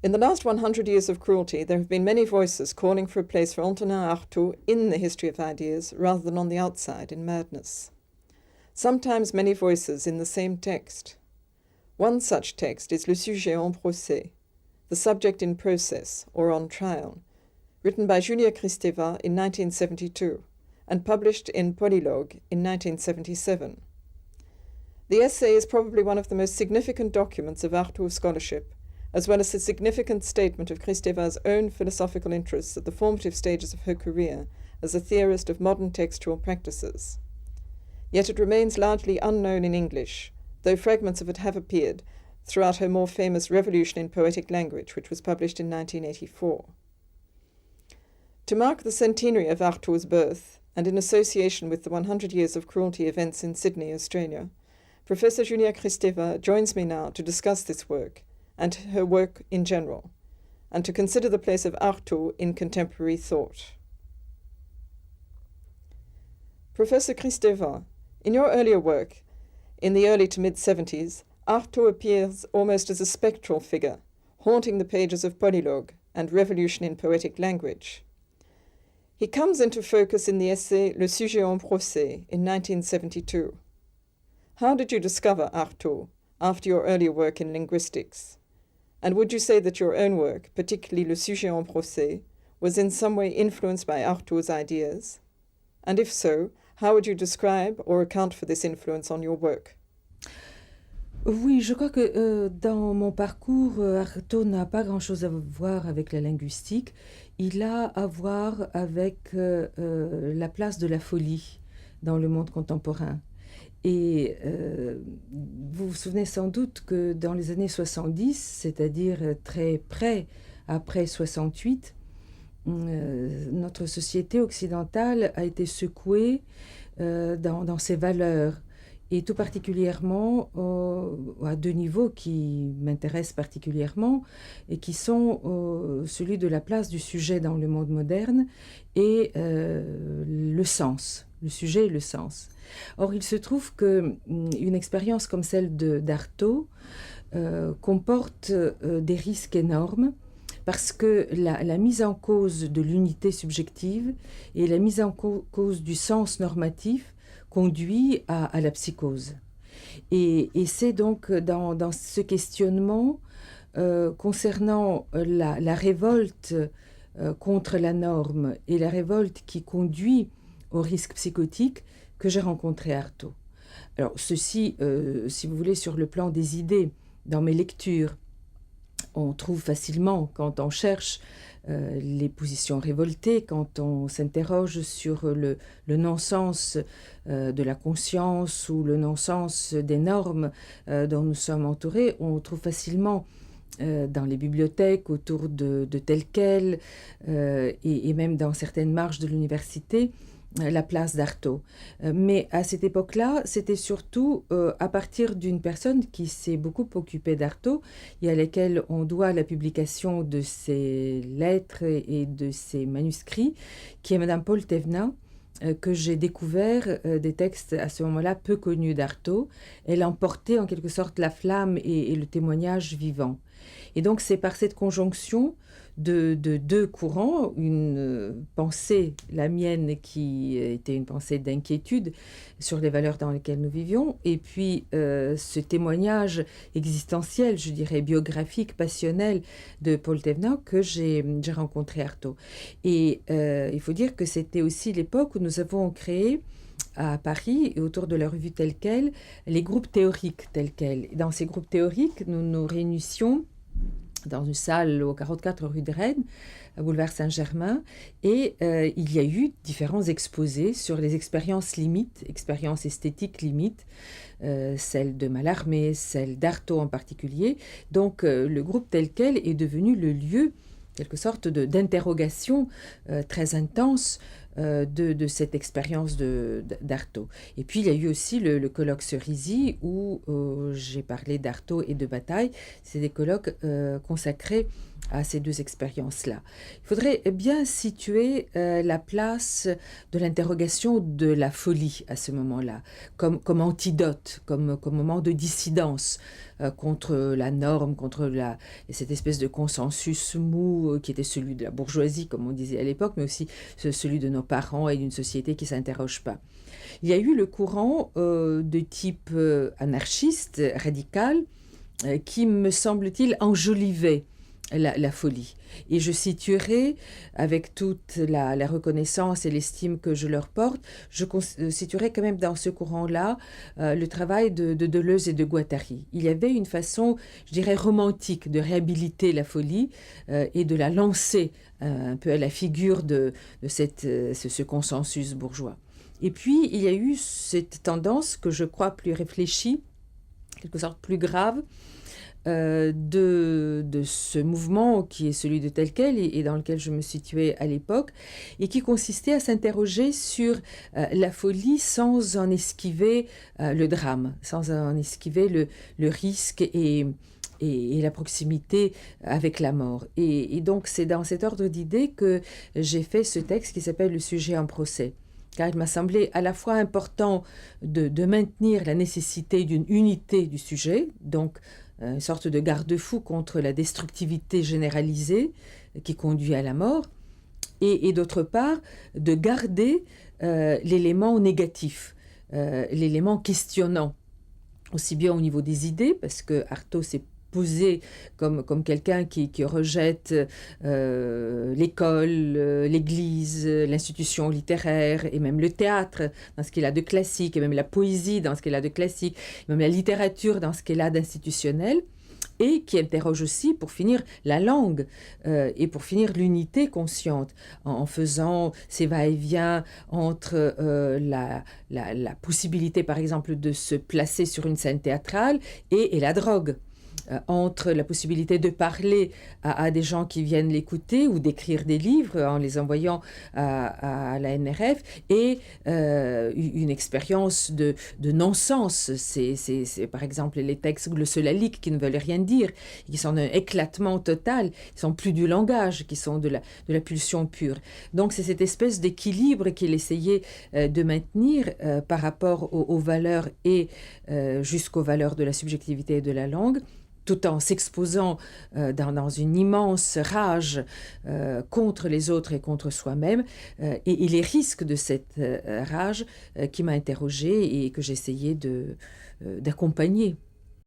In the last 100 years of cruelty, there have been many voices calling for a place for Antonin Artaud in the history of ideas rather than on the outside in madness. Sometimes many voices in the same text. One such text is Le Sujet en procès, the subject in process or on trial, written by Julia Kristeva in 1972 and published in Polylogue in 1977. The essay is probably one of the most significant documents of Artaud scholarship, as well as a significant statement of Kristeva's own philosophical interests at the formative stages of her career as a theorist of modern textual practices. Yet it remains largely unknown in English, though fragments of it have appeared throughout her more famous Revolution in Poetic Language, which was published in 1984. To mark the centenary of Artaud's birth, and in association with the 100 years of cruelty events in Sydney, Australia, Professor Julia Kristeva joins me now to discuss this work and her work in general, and to consider the place of Artaud in contemporary thought. Professor Kristeva, in your earlier work, in the early to mid-70s, Artaud appears almost as a spectral figure, haunting the pages of Polylogue and Revolution in Poetic Language. He comes into focus in the essay Le Sujet en procès in 1972. How did you discover Artaud after your earlier work in linguistics? And would you say that your own work, particularly Le Sujet en procès, was in some way influenced by Artaud's ideas? And if so, how would you describe or account for this influence on your work? Oui, je crois que dans mon parcours, Artaud n'a pas grand-chose à voir avec la linguistique. Il a à voir avec la place de la folie dans le monde contemporain. Et vous vous souvenez sans doute que dans les années 70, c'est-à-dire très près après 68, notre société occidentale a été secouée dans ses valeurs, et tout particulièrement à deux niveaux qui m'intéressent particulièrement et qui sont celui de la place du sujet dans le monde moderne et le sens, le sujet et le sens. Or, il se trouve qu'une expérience comme celle d'Artaud comporte des risques énormes, parce que la mise en cause de l'unité subjective et la mise en cause du sens normatif conduit à la psychose. Et c'est donc dans ce questionnement concernant la révolte contre la norme et la révolte qui conduit au risque psychotique que j'ai rencontré Artaud. Alors ceci, si vous voulez, sur le plan des idées, dans mes lectures, on trouve facilement, quand on cherche les positions révoltées, quand on s'interroge sur le non-sens de la conscience ou le non-sens des normes dont nous sommes entourés, on trouve facilement dans les bibliothèques, autour de tel quel, et même dans certaines marges de l'université, la place d'Artaud. Mais à cette époque-là, c'était surtout à partir d'une personne qui s'est beaucoup occupée d'Artaud et à laquelle on doit la publication de ses lettres et de ses manuscrits, qui est Madame Paul Thévenat, que j'ai découvert des textes à ce moment-là peu connus d'Artaud. Elle emportait en quelque sorte la flamme et le témoignage vivant. Et donc c'est par cette conjonction de deux courants, une pensée, la mienne, qui était une pensée d'inquiétude sur les valeurs dans lesquelles nous vivions, et puis ce témoignage existentiel, je dirais biographique, passionnel de Paul Thévenat, que j'ai rencontré Artaud. Et il faut dire que c'était aussi l'époque où nous avons créé à Paris, et autour de la revue Telle Quelle, les groupes théoriques tels quels. Dans ces groupes théoriques, nous nous réunissions dans une salle au 44 rue de Rennes, à boulevard Saint-Germain, et il y a eu différents exposés sur les expériences limites, expériences esthétiques limites, celle de Mallarmé, celle d'Artaud en particulier. Donc le groupe Tel Quel est devenu le lieu, quelque sorte d'interrogation très intense de cette expérience d'Artaud. Et puis il y a eu aussi le colloque Cerisy où j'ai parlé d'Artaud et de Bataille. C'est des colloques consacrés à ces deux expériences-là. Il faudrait bien situer la place de l'interrogation de la folie à ce moment-là, comme antidote, comme moment de dissidence contre la norme, contre cette espèce de consensus mou qui était celui de la bourgeoisie, comme on disait à l'époque, mais aussi celui de nos parents et d'une société qui ne s'interroge pas. Il y a eu le courant de type anarchiste, radical, qui, me semble-t-il, enjolivait la folie. Et je situerai, avec toute la reconnaissance et l'estime que je leur porte, je situerai quand même dans ce courant-là le travail de Deleuze et de Guattari. Il y avait une façon, je dirais, romantique de réhabiliter la folie et de la lancer un peu à la figure de ce consensus bourgeois. Et puis, il y a eu cette tendance que je crois plus réfléchie, en quelque sorte plus grave, de ce mouvement qui est celui de tel quel et dans lequel je me situais à l'époque, et qui consistait à s'interroger sur la folie sans en esquiver le drame, sans en esquiver le risque et la proximité avec la mort. Et donc c'est dans cet ordre d'idées que j'ai fait ce texte qui s'appelle « Le sujet en procès ». Car il m'a semblé à la fois important de maintenir la nécessité d'une unité du sujet, donc une sorte de garde-fou contre la destructivité généralisée qui conduit à la mort, et d'autre part de garder l'élément négatif, l'élément questionnant, aussi bien au niveau des idées, parce que Artaud s'est posé comme quelqu'un qui rejette l'école, l'église, l'institution littéraire et même le théâtre dans ce qu'il a de classique, et même la poésie dans ce qu'il a de classique, et même la littérature dans ce qu'il a d'institutionnel, et qui interroge aussi, pour finir, la langue et pour finir l'unité consciente, en faisant ces va-et-vient entre la possibilité, par exemple, de se placer sur une scène théâtrale et la drogue. Entre la possibilité de parler à des gens qui viennent l'écouter ou d'écrire des livres en les envoyant à la NRF et une expérience de non-sens. C'est par exemple les textes glossolaliques qui ne veulent rien dire, qui sont un éclatement total, qui sont plus du langage, qui sont de la pulsion pure. Donc c'est cette espèce d'équilibre qu'il essayait de maintenir par rapport aux valeurs et jusqu'aux valeurs de la subjectivité et de la langue, tout en s'exposant dans une immense rage contre les autres et contre soi-même, et les risques de cette rage qui m'a interrogée et que j'essayais d'accompagner.